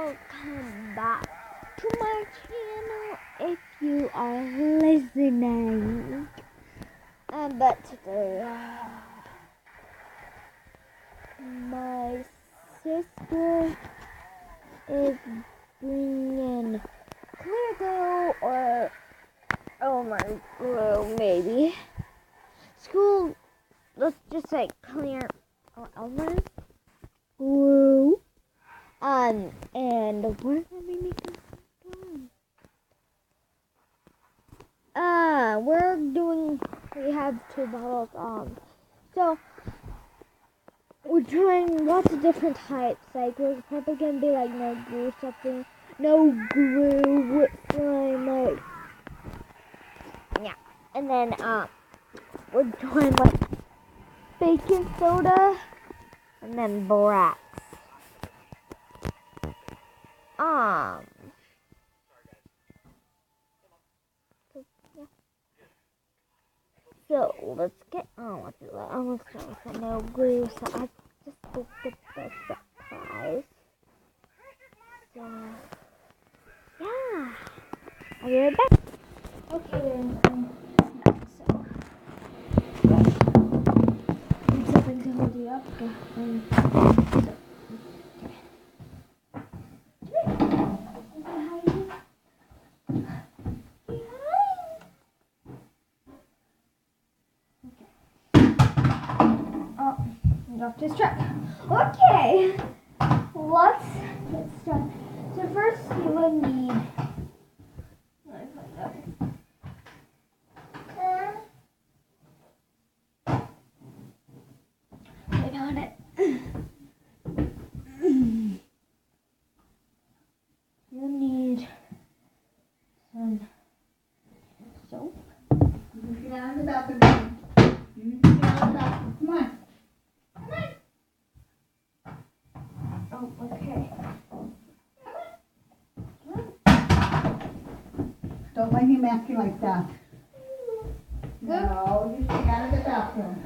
welcome back to my channel if you are listening. But today, my sister is bringing clear glue or Elmer's glue, maybe. School, let's just say clear or Elmer's glue. And we're gonna be making some we have 2 bottles, so we're trying lots of different types, like we're probably gonna be like no glue something, no glue with slime, like, yeah, and then, we're doing like baking soda, and then borax. So let's get on with it. I'm gonna start with no glue, so I just looked at the supplies. So yeah, I'll be right back. Okay, so need something to hold you up. Dropped his truck. Okay, let's get started. So first you will need. I got it. You'll need some soap. Get out of the bathroom. Get out of the bathroom. Come on. Oh, okay. Don't let him ask you like that. No, you get out of the bathroom.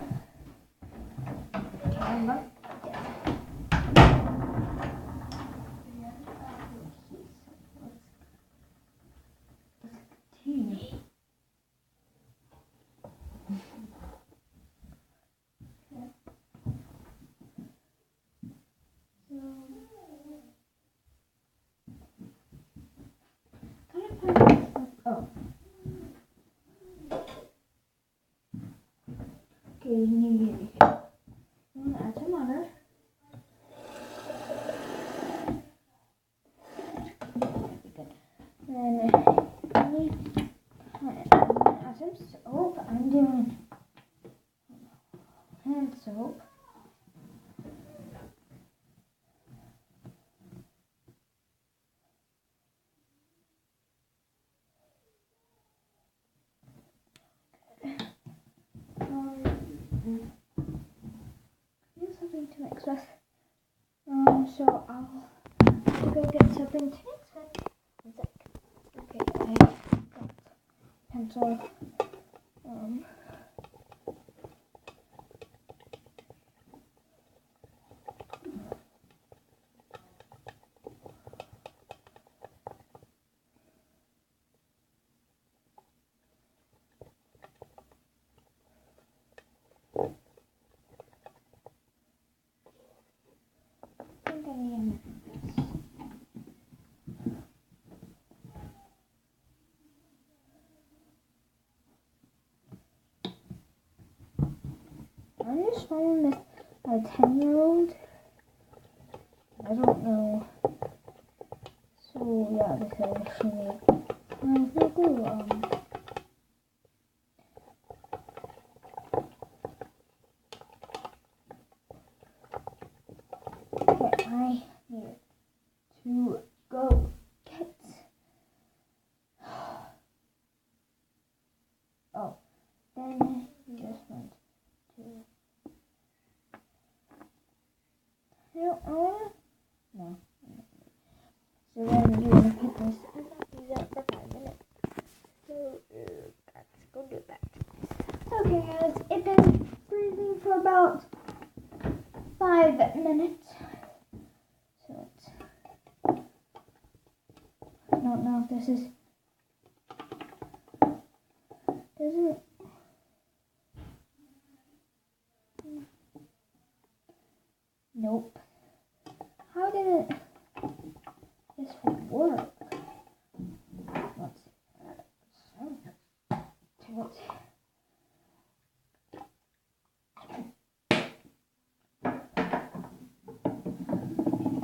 Okay, you need to add some water. Then you need to add some soap. I'm doing hand soap. Something to mix with. So I'll go get something to mix with. One sec. Okay, I got pencil. I think I need a minute. I'm just following this a 10-year-old. I don't know. So yeah, because she made no glue. Okay, I need to go get. Oh, then you just want to. I wanna. No. So then you wanna put this and use it for 5 minutes. So let's go do that. Okay, guys, it's been freezing for about 5 minutes. So let's don't know if this is. Doesn't. Nope. How did this work? Let's see.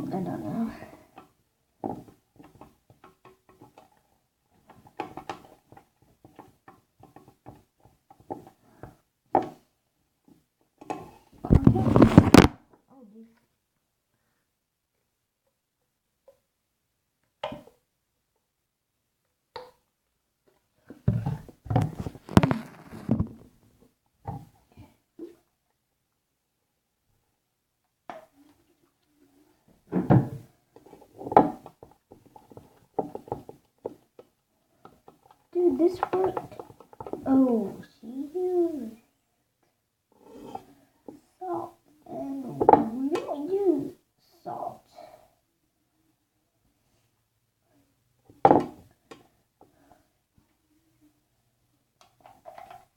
I don't know. Dude, this worked. Oh, see here. Salt. And we don't use salt.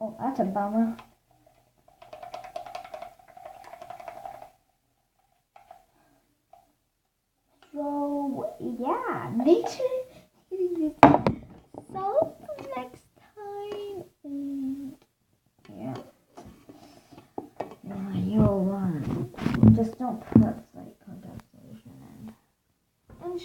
Oh, that's a bummer. So, yeah, make sure you use salt next time. And, yeah. Now you'll learn. Just don't put like condensation in. And